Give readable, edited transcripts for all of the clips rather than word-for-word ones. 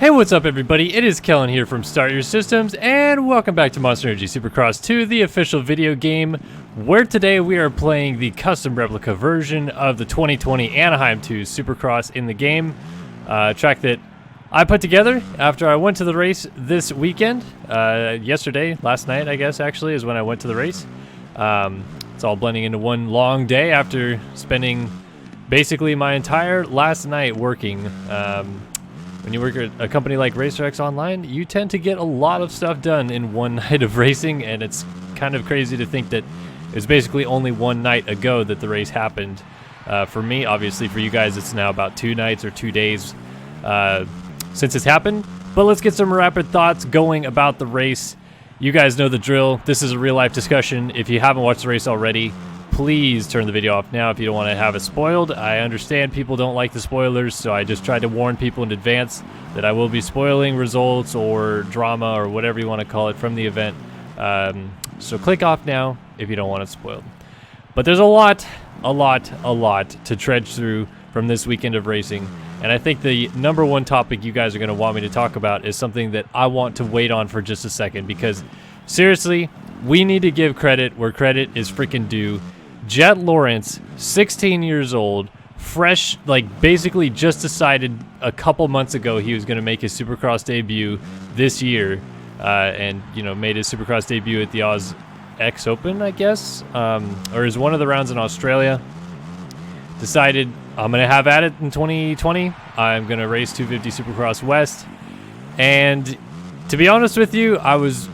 Hey, what's up everybody? It is Kellen here from Start Your Systems, and welcome back to Monster Energy Supercross 2, the official video game, where today we are playing the custom replica version of the 2020 Anaheim 2 Supercross in the game. Track that I put together after I went to the race this weekend. Last night I guess actually is when I went to the race. It's all blending into one long day after spending basically my entire last night working. When you work at a company like RacerX Online, you tend to get a lot of stuff done in one night of racing, and it's kind of crazy to think that it's basically only one night ago that the race happened. For me, obviously for you guys, it's now about 2 nights or 2 days since it's happened. But let's get some rapid thoughts going about the race. You guys know the drill. This is a real-life discussion. If you haven't watched the race already, please turn the video off now if you don't want to have it spoiled. I understand people don't like the spoilers, so I just tried to warn people in advance that I will be spoiling results or drama or whatever you want to call it from the event. So click off now if you don't want it spoiled. But there's a lot to trudge through from this weekend of racing. And I think the number one topic you guys are going to want me to talk about is something that I want to wait on for just a second, because seriously, we need to give credit where credit is freaking due. Jet Lawrence, 16 years old, fresh, like basically just decided a couple months ago he was going to make his Supercross debut this year, and made his Supercross debut at the Oz X Open, I guess, or is one of the rounds in Australia. Decided I'm going to have at it in 2020. I'm going to race 250 Supercross West, and to be honest with you, I was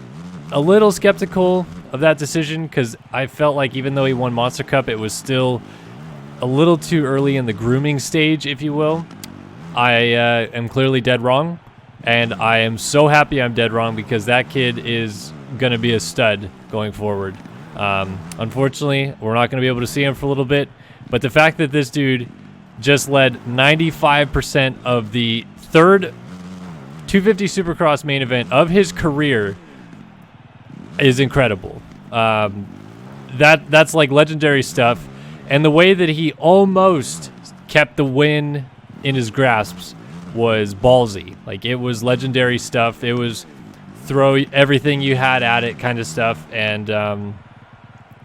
a little skeptical of that decision, because I felt like even though he won Monster Cup, it was still a little too early in the grooming stage, if you will. I am clearly dead wrong, and I am so happy I'm dead wrong, because that kid is going to be a stud going forward. Unfortunately, we're not going to be able to see him for a little bit, but the fact that this dude just led 95% of the third 250 Supercross main event of his career is incredible. That's like legendary stuff, and the way that he almost kept the win in his grasps was ballsy. Like, it was legendary stuff. It was throw everything you had at it kind of stuff, and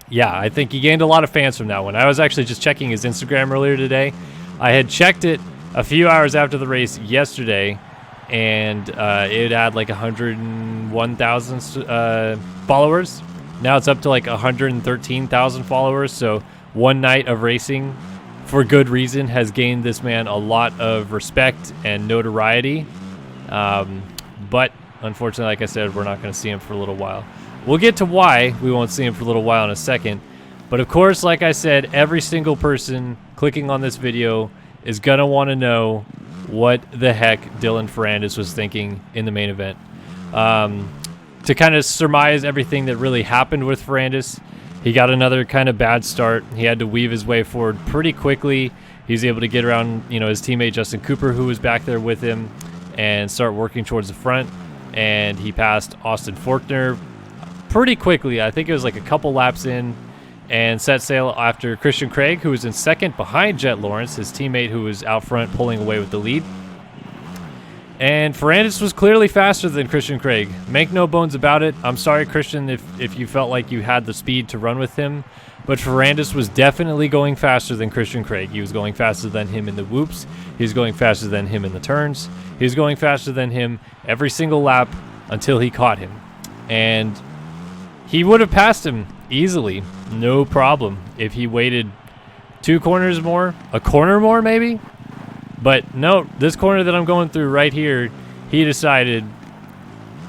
yeah, I think he gained a lot of fans from that one. I was actually just checking his Instagram earlier today. I had checked it a few hours after the race yesterday, and it had like 101,000 followers. Now it's up to like 113,000 followers. So one night of racing, for good reason, has gained this man a lot of respect and notoriety. But unfortunately, like I said, we're not going to see him for a little while. We'll get to why we won't see him for a little while in a second. But of course, like I said, every single person clicking on this video is going to want to know what the heck Dylan Ferrandis was thinking in the main event. To kind of surmise everything that really happened with Ferrandis, he got another kind of bad start. He had to weave his way forward pretty quickly. He was able to get around, his teammate Justin Cooper, who was back there with him, and start working towards the front. And he passed Austin Forkner pretty quickly. I think it was like a couple laps in, and set sail after Christian Craig, who was in second behind Jet Lawrence, his teammate who was out front pulling away with the lead. And Ferrandis was clearly faster than Christian Craig. Make no bones about it. I'm sorry, Christian, if you felt like you had the speed to run with him, but Ferrandis was definitely going faster than Christian Craig. He was going faster than him in the whoops. He was going faster than him in the turns. He was going faster than him every single lap until he caught him. And he would have passed him easily, no problem, if he waited 2 corners more, a corner more maybe. But no, this corner that I'm going through right here, he decided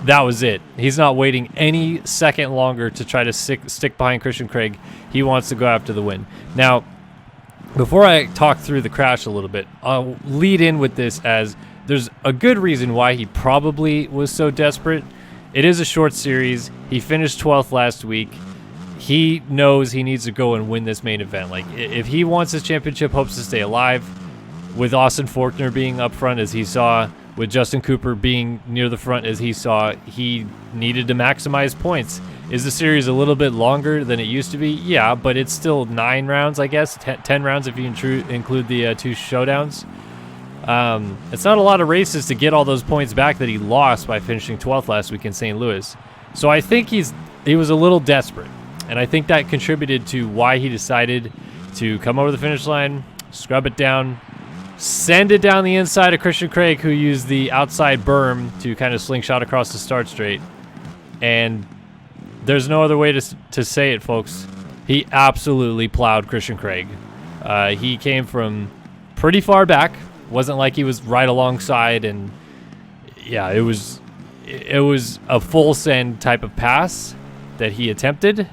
that was it. He's not waiting any second longer to try to stick behind Christian Craig. He wants to go after the win. Now, before I talk through the crash a little bit, I'll lead in with this, as there's a good reason why he probably was so desperate. It is a short series. He finished 12th last week. He knows he needs to go and win this main event. Like, if he wants his championship hopes to stay alive, with Austin Forkner being up front as he saw, with Justin Cooper being near the front as he saw, he needed to maximize points. Is the series a little bit longer than it used to be? Yeah, but it's still 9 rounds, I guess. 10 rounds if you include the 2 showdowns. It's not a lot of races to get all those points back that he lost by finishing 12th last week in St. Louis. So I think he was a little desperate, and I think that contributed to why he decided to come over the finish line, scrub it down, send it down the inside of Christian Craig, who used the outside berm to kind of slingshot across the start straight. And there's no other way to say it, folks. He absolutely plowed Christian Craig. He came from pretty far back. Wasn't like he was right alongside, and yeah, it was a full send type of pass that he attempted.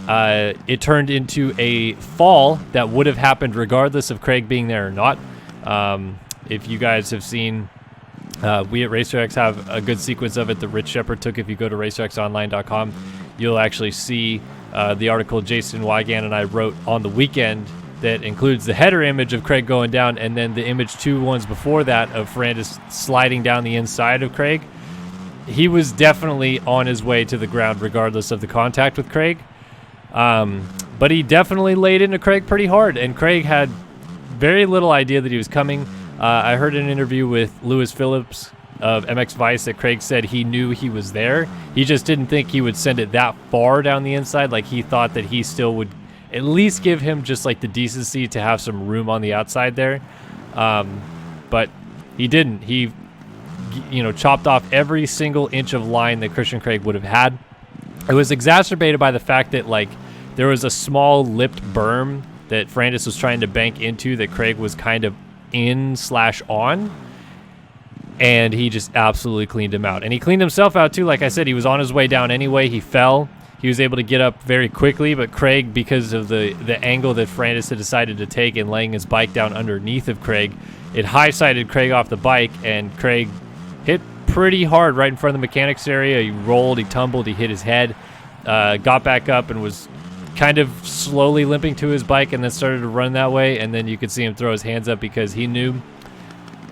It turned into a fall that would have happened regardless of Craig being there or not. If you guys have seen, we at RacerX have a good sequence of it that Rich Shepard took. If you go to racerxonline.com, you'll actually see the article Jason Wygan and I wrote on the weekend that includes the header image of Craig going down, and then the image 2 ones before that of Ferrandis sliding down the inside of Craig. He was definitely on his way to the ground regardless of the contact with Craig. But he definitely laid into Craig pretty hard, and Craig had very little idea that he was coming. I heard an interview with Lewis Phillips of MX Vice that Craig said he knew he was there. He just didn't think he would send it that far down the inside. Like, he thought that he still would at least give him just like the decency to have some room on the outside there. But he didn't. He, chopped off every single inch of line that Christian Craig would have had. It was exacerbated by the fact that, like, there was a small lipped berm that Ferrandis was trying to bank into that Craig was kind of in/on, and he just absolutely cleaned him out. And he cleaned himself out too. Like I said, he was on his way down anyway. He fell. He was able to get up very quickly, but Craig, because of the angle that Ferrandis had decided to take in laying his bike down underneath of Craig, it high-sided Craig off the bike, and Craig hit pretty hard right in front of the mechanics area. He rolled, he tumbled, he hit his head, got back up and was kind of slowly limping to his bike, and then started to run that way. And then you could see him throw his hands up because he knew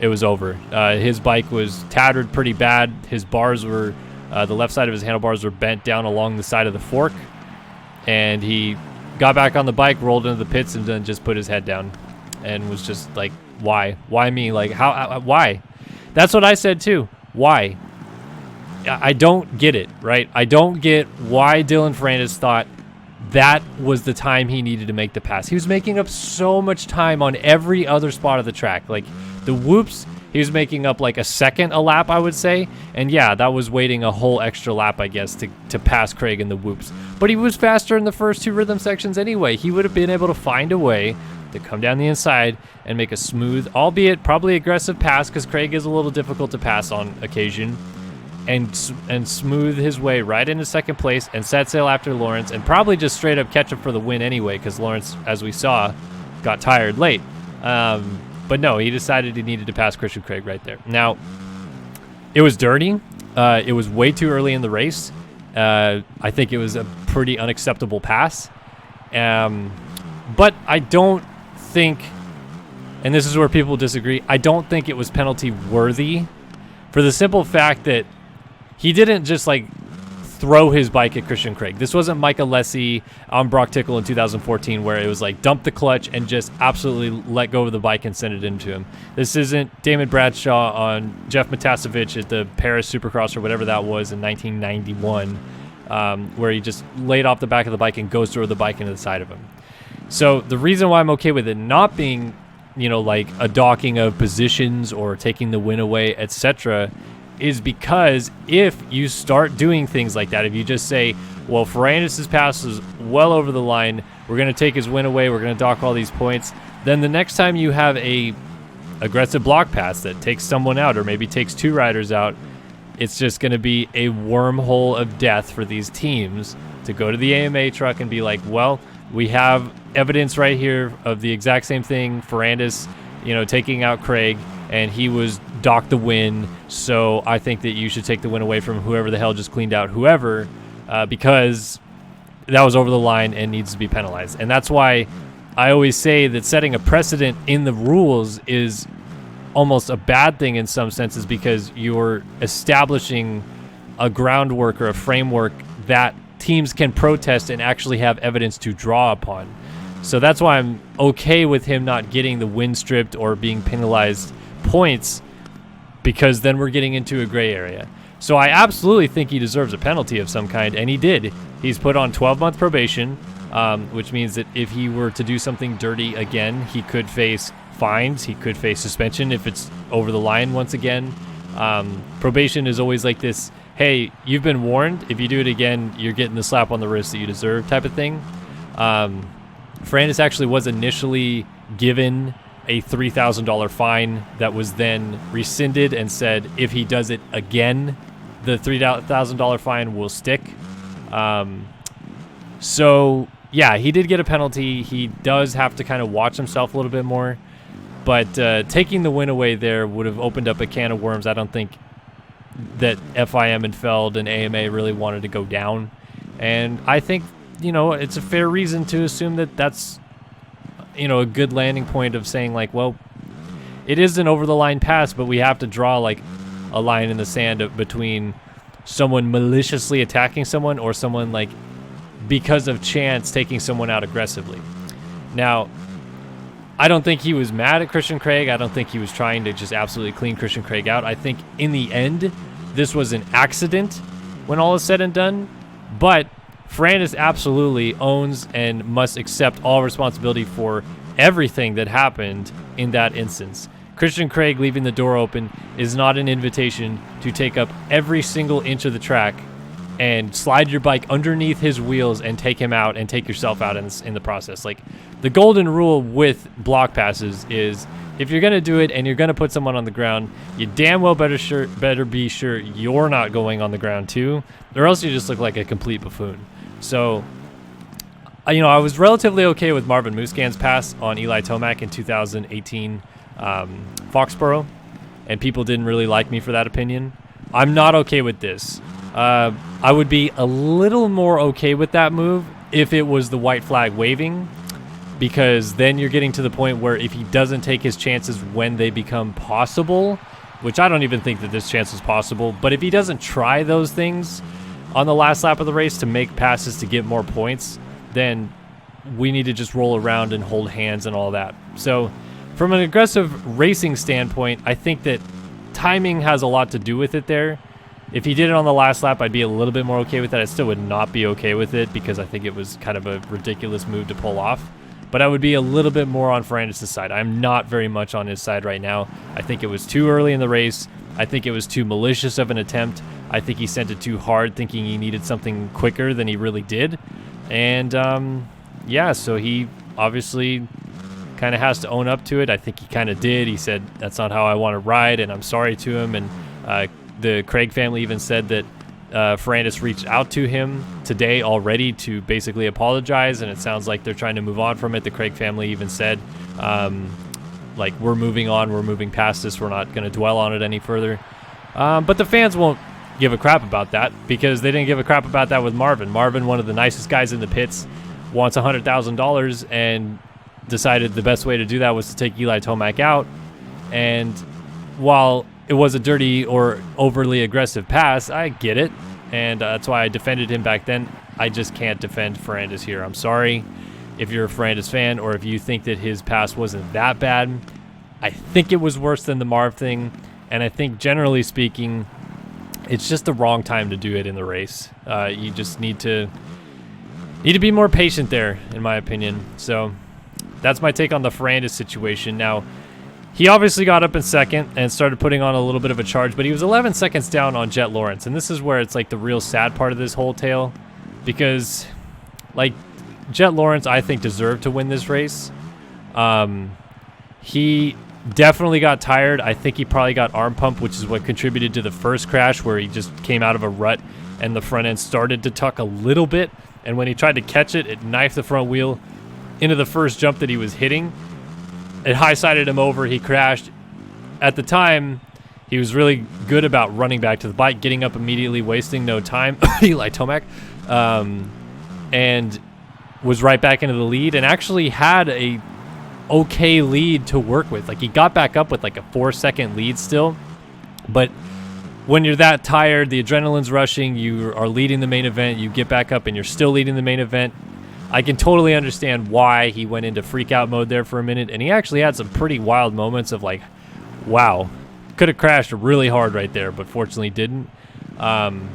it was over. His bike was tattered pretty bad. His bars were, the left side of his handlebars were bent down along the side of the fork, and he got back on the bike, rolled into the pits, and then just put his head down and was just like, why me? Like, why? That's what I said too. Why? I don't get it, right? I don't get why Dylan Ferrandis thought that was the time he needed to make the pass. He was making up so much time on every other spot of the track. Like, the whoops, he was making up like a second a lap, I would say. And yeah, that was waiting a whole extra lap, I guess, to pass Craig in the whoops. But he was faster in the first 2 rhythm sections anyway. He would have been able to find a way to come down the inside and make a smooth, albeit probably aggressive pass, because Craig is a little difficult to pass on occasion, and smooth his way right into second place and set sail after Lawrence, and probably just straight up catch up for the win anyway, because Lawrence, as we saw, got tired late. But no, he decided he needed to pass Christian Craig right there. Now, it was dirty. It was way too early in the race. I think it was a pretty unacceptable pass. But I don't think, and this is where people disagree, I don't think it was penalty worthy, for the simple fact that he didn't just like throw his bike at Christian Craig. This wasn't Mike Alessi on Brock Tickle in 2014 where it was like dump the clutch and just absolutely let go of the bike and send it into him. This isn't Damon Bradshaw on Jeff Matasevich at the Paris Supercross or whatever that was in 1991, where he just laid off the back of the bike and goes through the bike into the side of him. So the reason why I'm okay with it not being, like a docking of positions or taking the win away, etc., is because if you start doing things like that, if you just say, well, Ferrandis' pass is well over the line, we're going to take his win away, we're going to dock all these points, then the next time you have a aggressive block pass that takes someone out or maybe takes 2 riders out, it's just going to be a wormhole of death for these teams to go to the AMA truck and be like, well, we have evidence right here of the exact same thing, Ferrandis, taking out Craig, and he was docked the win, so I think that you should take the win away from whoever the hell just cleaned out whoever, because that was over the line and needs to be penalized. And that's why I always say that setting a precedent in the rules is almost a bad thing in some senses, because you're establishing a groundwork or a framework that teams can protest and actually have evidence to draw upon. So that's why I'm okay with him not getting the win stripped or being penalized points, because then we're getting into a gray area. So I absolutely think he deserves a penalty of some kind, and he did. He's put on 12-month probation, which means that if he were to do something dirty again, he could face fines. He could face suspension if it's over the line once again. Probation is always like this, hey, you've been warned. If you do it again, you're getting the slap on the wrist that you deserve type of thing. Ferrandis actually was initially given a $3,000 fine that was then rescinded and said if he does it again, the $3,000 fine will stick. So, yeah, he did get a penalty. He does have to kind of watch himself a little bit more. But taking the win away there would have opened up a can of worms. I don't think that FIM and Feld and AMA really wanted to go down. And I think, it's a fair reason to assume that that's, a good landing point of saying, like, well, it is an over-the-line pass, but we have to draw, like, a line in the sand between someone maliciously attacking someone or someone, like, because of chance taking someone out aggressively. Now, I don't think he was mad at Christian Craig. I don't think he was trying to just absolutely clean Christian Craig out. I think in the end, this was an accident when all is said and done. But Ferrandis absolutely owns and must accept all responsibility for everything that happened in that instance. Christian Craig leaving the door open is not an invitation to take up every single inch of the track and slide your bike underneath his wheels and take him out and take yourself out in the process. Like, the golden rule with block passes is if you're going to do it and you're going to put someone on the ground, you damn well better be sure you're not going on the ground too, or else you just look like a complete buffoon. So, I was relatively okay with Marvin Musquin's pass on Eli Tomac in 2018 Foxborough, and people didn't really like me for that opinion. I'm not okay with this. I would be a little more okay with that move if it was the white flag waving, because then you're getting to the point where if he doesn't take his chances when they become possible, which I don't even think that this chance is possible, but if he doesn't try those things on the last lap of the race to make passes to get more points, then we need to just roll around and hold hands and all that. So from an aggressive racing standpoint, I think that timing has a lot to do with it there. If he did it on the last lap, I'd be a little bit more okay with that. I still would not be okay with it because I think it was kind of a ridiculous move to pull off. But I would be a little bit more on Ferrandis' side. I'm not very much on his side right now. I think it was too early in the race. I think it was too malicious of an attempt. I think he sent it too hard, thinking he needed something quicker than he really did. And, so he obviously kind of has to own up to it. I think he kind of did. He said, that's not how I want to ride, and I'm sorry to him. And the Craig family even said that Ferrandis reached out to him today already to basically apologize, and it sounds like they're trying to move on from it. The Craig family even said, we're moving on, we're moving past this, we're not going to dwell on it any further. But the fans won't give a crap about that because they didn't give a crap about that with Marvin. Marvin, one of the nicest guys in the pits, wants $100,000 and decided the best way to do that was to take Eli Tomac out. And while it was a dirty or overly aggressive pass, I get it, and that's why I defended him back then. I just can't defend Ferrandis here. I'm sorry if you're a Ferrandis fan or if you think that his pass wasn't that bad. I think it was worse than the Marv thing, and I think generally speaking, it's just the wrong time to do it in the race. You just need to be more patient there, in my opinion. So that's my take on the Ferrandis situation. Now, he obviously got up in second and started putting on a little bit of a charge, but he was 11 seconds down on Jet Lawrence, and this is where it's like the real sad part of this whole tale, because like Jet Lawrence, I think, deserved to win this race. He definitely got tired. I think he probably got arm pump, which is what contributed to the first crash where he just came out of a rut and the front end started to tuck a little bit, and when he tried to catch it, it knifed the front wheel into the first jump that he was hitting. It high-sided him over. He crashed. At the time, he was really good about running back to the bike, getting up immediately, wasting no time. Eli Tomac. And was right back into the lead and actually had a okay lead to work with. Like, he got back up with like a 4-second lead still. But when you're that tired, the adrenaline's rushing, you are leading the main event, you get back up and you're still leading the main event. I can totally understand why he went into freak out mode there for a minute, and he actually had some pretty wild moments of like, Wow. Could have crashed really hard right there, but fortunately didn't. And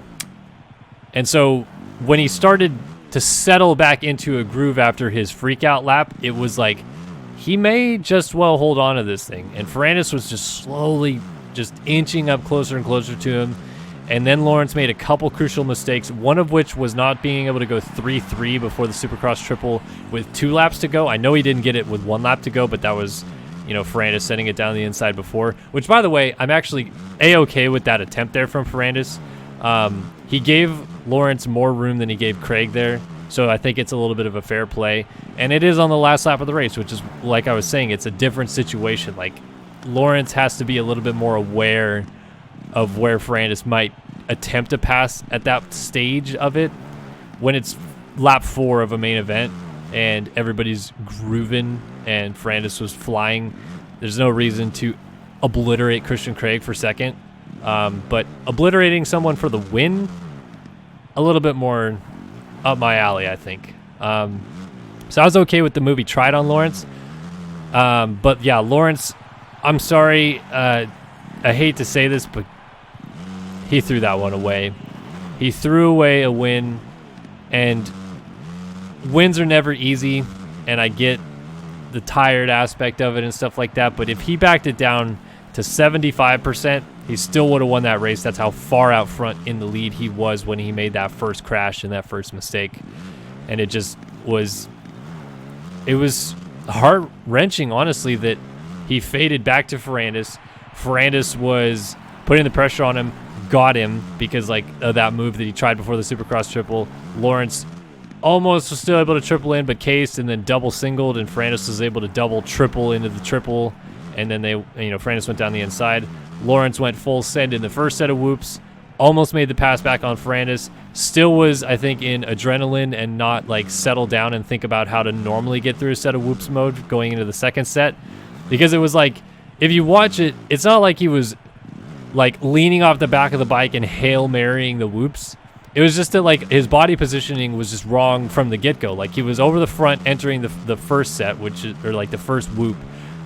so when he started to settle back into a groove after his freak-out lap, it was like he may just well hold on to this thing. And Ferrandis was just slowly just inching up closer and closer to him. And then Lawrence made a couple crucial mistakes, one of which was not being able to go 3-3 before the Supercross triple with 2 laps to go. I know he didn't get it with 1 lap to go, but that was, you know, Ferrandis setting it down the inside before. Which, by the way, I'm actually A-okay with that attempt there from Ferrandis. He gave Lawrence more room than he gave Craig there, so I think it's a little bit of a fair play. And it is on the last lap of the race, which is, like I was saying, it's a different situation. Like, Lawrence has to be a little bit more aware of where Ferrandis might attempt to pass at that stage of it when it's lap 4 of a main event and everybody's grooving and Ferrandis was flying. There's no reason to obliterate Christian Craig for second. But obliterating someone for the win, a little bit more up my alley, I think. So I was okay with the move he tried on Lawrence. But yeah, Lawrence, I'm sorry. I hate to say this, but he threw that one away. He threw away a win, and wins are never easy, and I get the tired aspect of it and stuff like that, but if he backed it down to 75%, he still would have won that race. That's how far out front in the lead he was when he made that first crash and that first mistake. And it just was, it was heart-wrenching, honestly, that he faded back to Ferrandis. Ferrandis was putting the pressure on him, got him because like of that move that he tried before the Supercross triple. Lawrence almost was still able to triple in, but cased and then double singled, and Ferrandis was able to double triple into the triple, and then they, you know, Ferrandis went down the inside. Lawrence went full send in the first set of whoops, almost made the pass back on Ferrandis, still was, I think, in adrenaline and not like settle down and think about how to normally get through a set of whoops mode going into the second set, because it was like, if you watch it, it's not like he was like leaning off the back of the bike and Hail Marying the whoops. It was just that like his body positioning was just wrong from the get-go. Like he was over the front entering the first set, which is, or like the first whoop,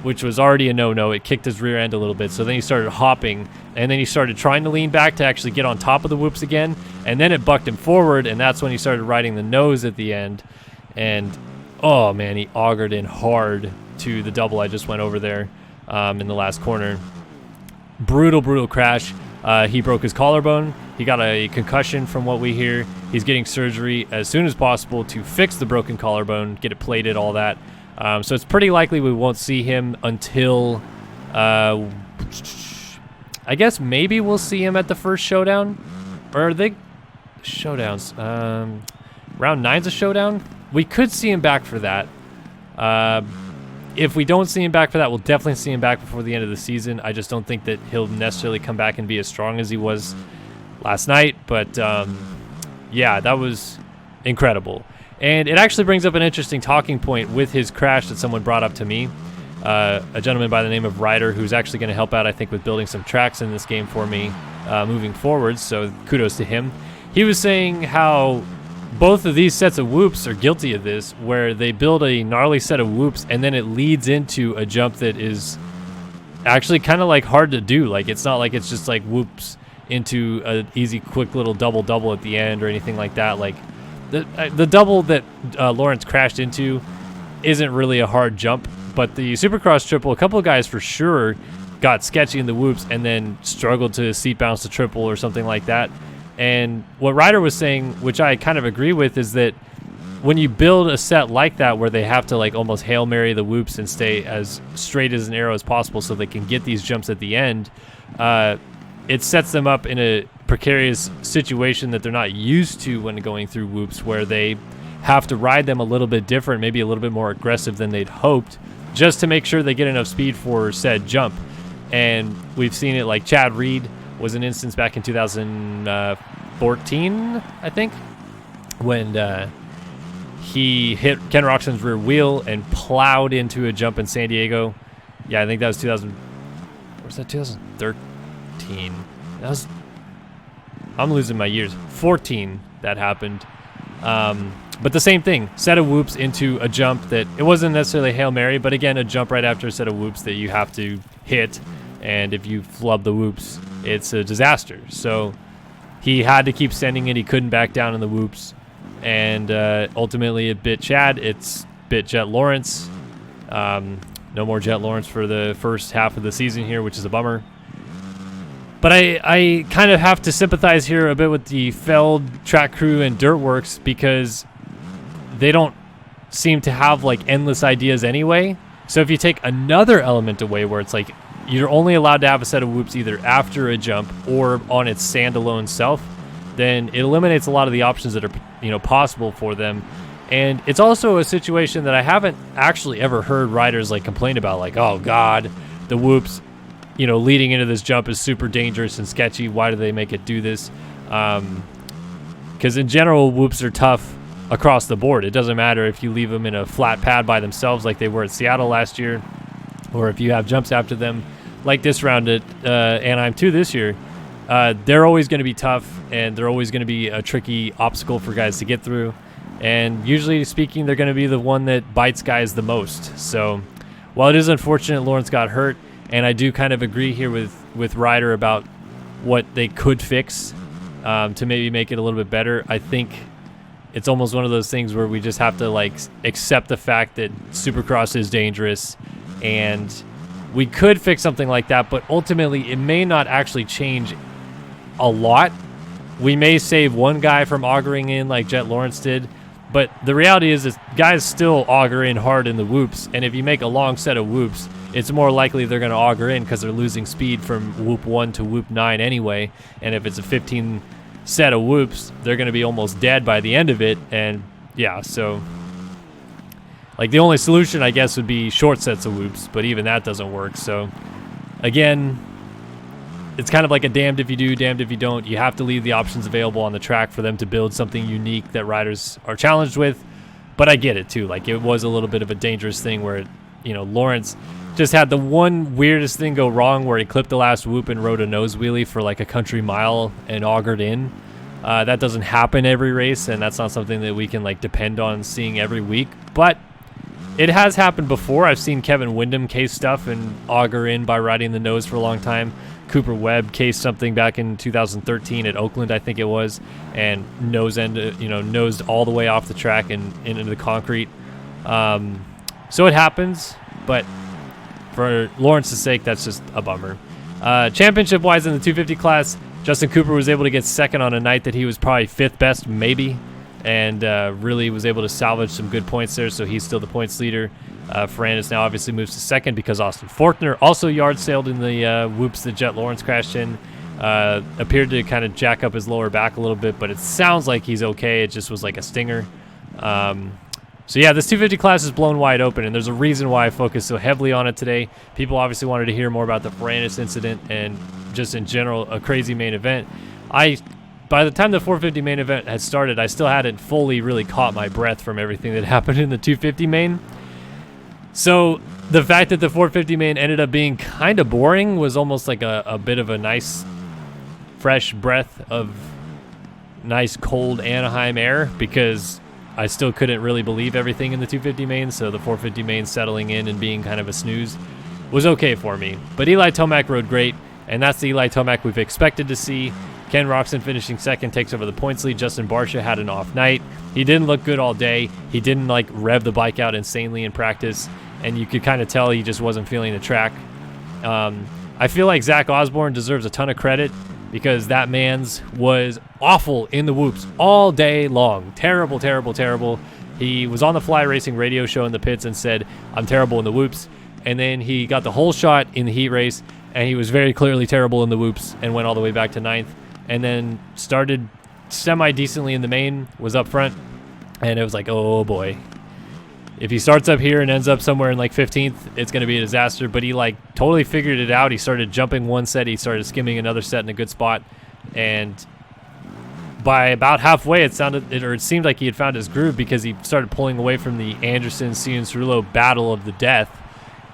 which was already a no-no. It kicked his rear end a little bit. So then he started hopping, and then he started trying to lean back to actually get on top of the whoops again. And then it bucked him forward, and that's when he started riding the nose at the end. And oh man, he augured in hard to the double I just went over there in the last corner. Brutal crash. He broke his collarbone. He got a concussion from what we hear. He's getting surgery as soon as possible to fix the broken collarbone, get it plated, all that. So it's pretty likely we won't see him until, I guess maybe we'll see him at the first showdown. Or are they showdowns? Round 9's a showdown? We could see him back for that. If we don't see him back for that, we'll definitely see him back before the end of the season. I just don't think that he'll necessarily come back and be as strong as he was last night. But, yeah, that was incredible. And it actually brings up an interesting talking point with his crash that someone brought up to me. A gentleman by the name of Ryder, who's actually going to help out, I think, with building some tracks in this game for me moving forward. So kudos to him. He was saying how both of these sets of whoops are guilty of this, where they build a gnarly set of whoops and then it leads into a jump that is actually kind of like hard to do. Like it's not like it's just like whoops into an easy, quick little double at the end or anything like that. Like the double that Lawrence crashed into isn't really a hard jump, but the Supercross triple, a couple of guys for sure got sketchy in the whoops and then struggled to seat bounce the triple or something like that. And what Ryder was saying, which I kind of agree with, is that when you build a set like that where they have to like almost Hail Mary the whoops and stay as straight as an arrow as possible so they can get these jumps at the end, it sets them up in a precarious situation that they're not used to when going through whoops, where they have to ride them a little bit different, maybe a little bit more aggressive than they'd hoped, just to make sure they get enough speed for said jump. And we've seen it, like Chad Reed was an instance back in 2014, I think, when he hit Ken Roczen's rear wheel and plowed into a jump in San Diego. Yeah, I think that was 2013. That was, I'm losing my years. 14 that happened. But the same thing, set of whoops into a jump that it wasn't necessarily Hail Mary, but again, a jump right after a set of whoops that you have to hit and if you flub the whoops, it's a disaster. So he had to keep sending it. He couldn't back down in the whoops, and ultimately it bit Chad. It's bit Jet Lawrence. No more Jet Lawrence for the first half of the season here, which is a bummer. But I kind of have to sympathize here a bit with the Feld track crew and Dirtworks, because they don't seem to have like endless ideas anyway. So if you take another element away, where it's like you're only allowed to have a set of whoops either after a jump or on its standalone self, then it eliminates a lot of the options that are possible for them. And it's also a situation that I haven't actually ever heard riders like complain about, like, oh god, the whoops leading into this jump is super dangerous and sketchy. Why do they make it do this? Because in general, whoops are tough across the board. It doesn't matter if you leave them in a flat pad by themselves like they were at Seattle last year, or if you have jumps after them like this round at Anaheim 2 this year. They're always going to be tough, and they're always going to be a tricky obstacle for guys to get through. And usually speaking, they're going to be the one that bites guys the most. So while it is unfortunate Lawrence got hurt, and I do kind of agree here with Ryder about what they could fix to maybe make it a little bit better, I think it's almost one of those things where we just have to like accept the fact that Supercross is dangerous, and we could fix something like that, but ultimately it may not actually change a lot. We may save one guy from augering in like Jet Lawrence did, but the reality is guys still auger in hard in the whoops, and if you make a long set of whoops, it's more likely they're going to auger in because they're losing speed from whoop 1 to whoop 9 anyway. And if it's a 15 set of whoops, they're going to be almost dead by the end of it. And yeah, so like the only solution, I guess, would be short sets of whoops, but even that doesn't work. So again, it's kind of like a damned if you do, damned if you don't. You have to leave the options available on the track for them to build something unique that riders are challenged with. But I get it too. Like, it was a little bit of a dangerous thing where, Lawrence just had the one weirdest thing go wrong where he clipped the last whoop and rode a nose wheelie for like a country mile and augered in. That doesn't happen every race, and that's not something that we can like depend on seeing every week. But it has happened before. I've seen Kevin Windham case stuff and auger in by riding the nose for a long time. Cooper Webb cased something back in 2013 at Oakland, I think it was, and nosed all the way off the track and into the concrete. So it happens, but for Lawrence's sake, that's just a bummer. Championship-wise in the 250 class, Justin Cooper was able to get second on a night that he was probably fifth best, maybe, and really was able to salvage some good points there, so he's still the points leader. Ferrandis now obviously moves to second because Austin Faulkner also yard sailed in the whoops that Jet Lawrence crashed in. Appeared to kind of jack up his lower back a little bit, but it sounds like he's okay. It just was like a stinger. So yeah, this 250 class is blown wide open, and there's a reason why I focused so heavily on it today. People obviously wanted to hear more about the Ferrandis incident and just in general a crazy main event. By the time the 450 main event had started, I still hadn't fully really caught my breath from everything that happened in the 250 main. So the fact that the 450 main ended up being kind of boring was almost like a bit of a nice fresh breath of nice cold Anaheim air, because I still couldn't really believe everything in the 250 main, so the 450 main settling in and being kind of a snooze was okay for me. But Eli Tomac rode great, and that's the Eli Tomac we've expected to see. Ken Roczen finishing second takes over the points lead. Justin Barcia had an off night. He didn't look good all day. He didn't like rev the bike out insanely in practice, and you could kind of tell he just wasn't feeling the track. I feel like Zach Osborne deserves a ton of credit, because that man's was awful in the whoops all day long. Terrible, terrible, terrible. He was on the Fly Racing radio show in the pits and said, "I'm terrible in the whoops." And then he got the whole shot in the heat race, and he was very clearly terrible in the whoops and went all the way back to 9th. And then started semi-decently in the main, was up front, and it was like, oh boy. If he starts up here and ends up somewhere in like 15th, it's going to be a disaster. But he like totally figured it out. He started jumping one set. He started skimming another set in a good spot. And by about halfway, it seemed like he had found his groove, because he started pulling away from the Anderson-Cianciarulo battle of the death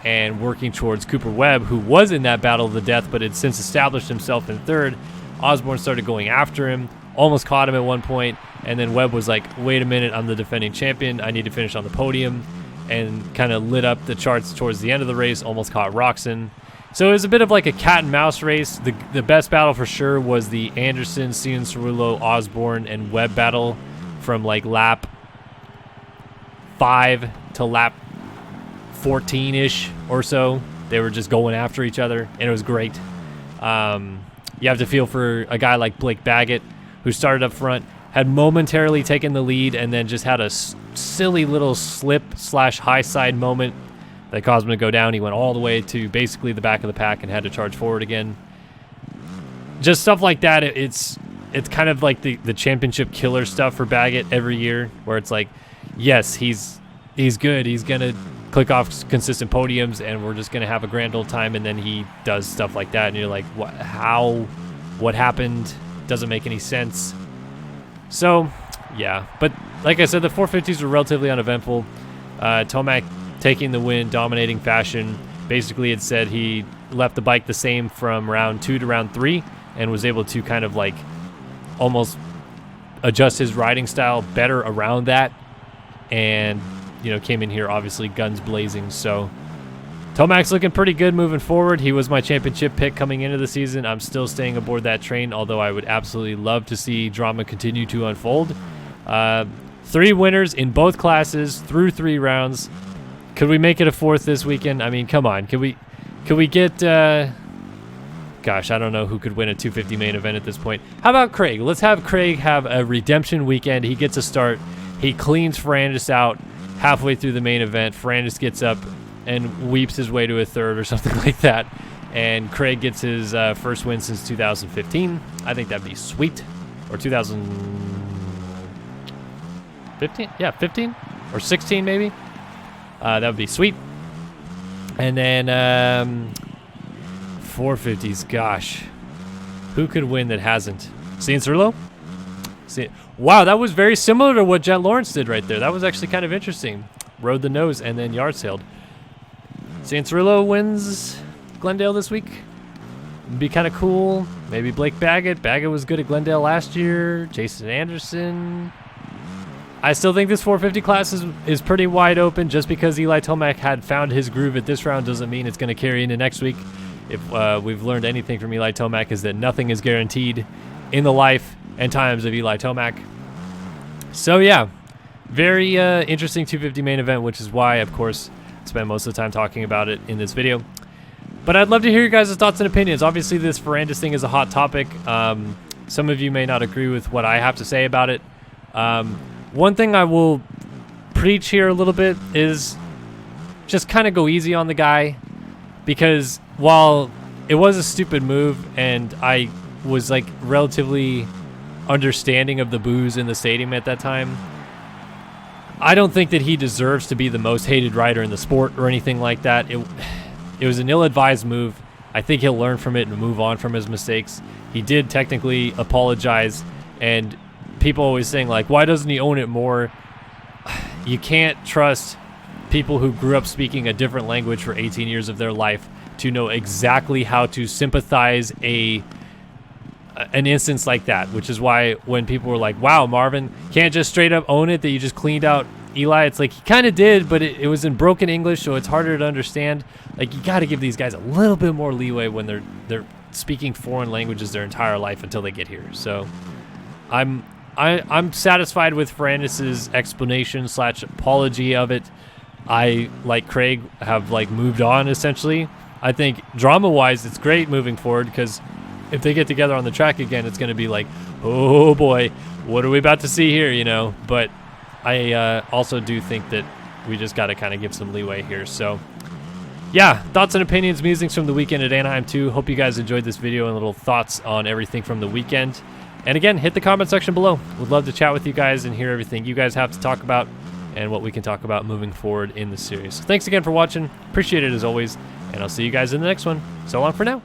and working towards Cooper Webb, who was in that battle of the death but had since established himself in third. Osborne started going after him, almost caught him at one point, and then Webb was like, wait a minute, I'm the defending champion, I need to finish on the podium, and kind of lit up the charts towards the end of the race, almost caught Roczen. So it was a bit of like a cat and mouse race. The best battle for sure was the Anderson, Cianciarulo, Osborne, and Webb battle from like lap 5 to lap 14-ish or so. They were just going after each other, and it was great. You have to feel for a guy like Blake Baggett, who started up front, had momentarily taken the lead, and then just had a silly little slip/high side moment that caused him to go down. He went all the way to basically the back of the pack and had to charge forward again. Just stuff like that. It's kind of like the championship killer stuff for Baggett every year, where it's like, yes, he's good. He's gonna click off consistent podiums, and we're just gonna have a grand old time. And then he does stuff like that, and you're like, what? How? What happened? Doesn't make any sense. So, yeah. But like I said, the 450s were relatively uneventful. Tomac taking the win, dominating fashion. Basically, it said he left the bike the same from round 2 to round 3 and was able to kind of like almost adjust his riding style better around that. And, you know, came in here obviously guns blazing. So Tomac's looking pretty good moving forward. He was my championship pick coming into the season. I'm still staying aboard that train, although I would absolutely love to see drama continue to unfold. 3 winners in both classes through 3 rounds. Could we make it a 4th this weekend? I mean, come on. Could we get gosh, I don't know who could win a 250 main event at this point. How about Craig? Let's have Craig have a redemption weekend. He gets a start. He cleans Ferrandis out halfway through the main event. Ferrandis gets up and weeps his way to a 3rd or something like that. And Craig gets his first win since 2015. I think that'd be sweet. Or 2015? Yeah, 15? Or 16 maybe? That would be sweet. And then 450s, gosh. Who could win that hasn't? Cianciarulo? Wow, that was very similar to what Jet Lawrence did right there. That was actually kind of interesting. Rode the nose and then yard sailed. Cianciarulo wins Glendale this week. It'd be kind of cool. Maybe Blake Baggett. Baggett was good at Glendale last year. Jason Anderson. I still think this 450 class is pretty wide open. Just because Eli Tomac had found his groove at this round doesn't mean it's going to carry into next week. If we've learned anything from Eli Tomac, is that nothing is guaranteed in the life and times of Eli Tomac. So yeah, very interesting 250 main event, which is why, of course, I spent most of the time talking about it in this video. But I'd love to hear your guys' thoughts and opinions. Obviously, this Ferrandis thing is a hot topic. Some of you may not agree with what I have to say about it. One thing I will preach here a little bit is just kind of go easy on the guy, because while it was a stupid move and I was like relatively understanding of the boos in the stadium at that time, I don't think that he deserves to be the most hated rider in the sport or anything like that. It was an ill-advised move. I think he'll learn from it and move on from his mistakes. He did technically apologize, and people always saying like, why doesn't he own it more? You can't trust people who grew up speaking a different language for 18 years of their life to know exactly how to sympathize an instance like that, which is why when people were like, wow, Marvin can't just straight up own it that you just cleaned out Eli, it's like he kind of did, but it was in broken English, so it's harder to understand. Like, you got to give these guys a little bit more leeway when they're speaking foreign languages their entire life until they get here. So I'm satisfied with Ferrandis' explanation / apology of it. I, like Craig, have like moved on essentially. I think drama-wise, it's great moving forward, because if they get together on the track again, it's going to be like, oh boy, what are we about to see here, you know? But I also do think that we just got to kind of give some leeway here. So yeah, thoughts and opinions, musings from the weekend at Anaheim 2. Hope you guys enjoyed this video and little thoughts on everything from the weekend. And again, hit the comment section below. Would love to chat with you guys and hear everything you guys have to talk about and what we can talk about moving forward in the series. So thanks again for watching. Appreciate it as always. And I'll see you guys in the next one. So long for now.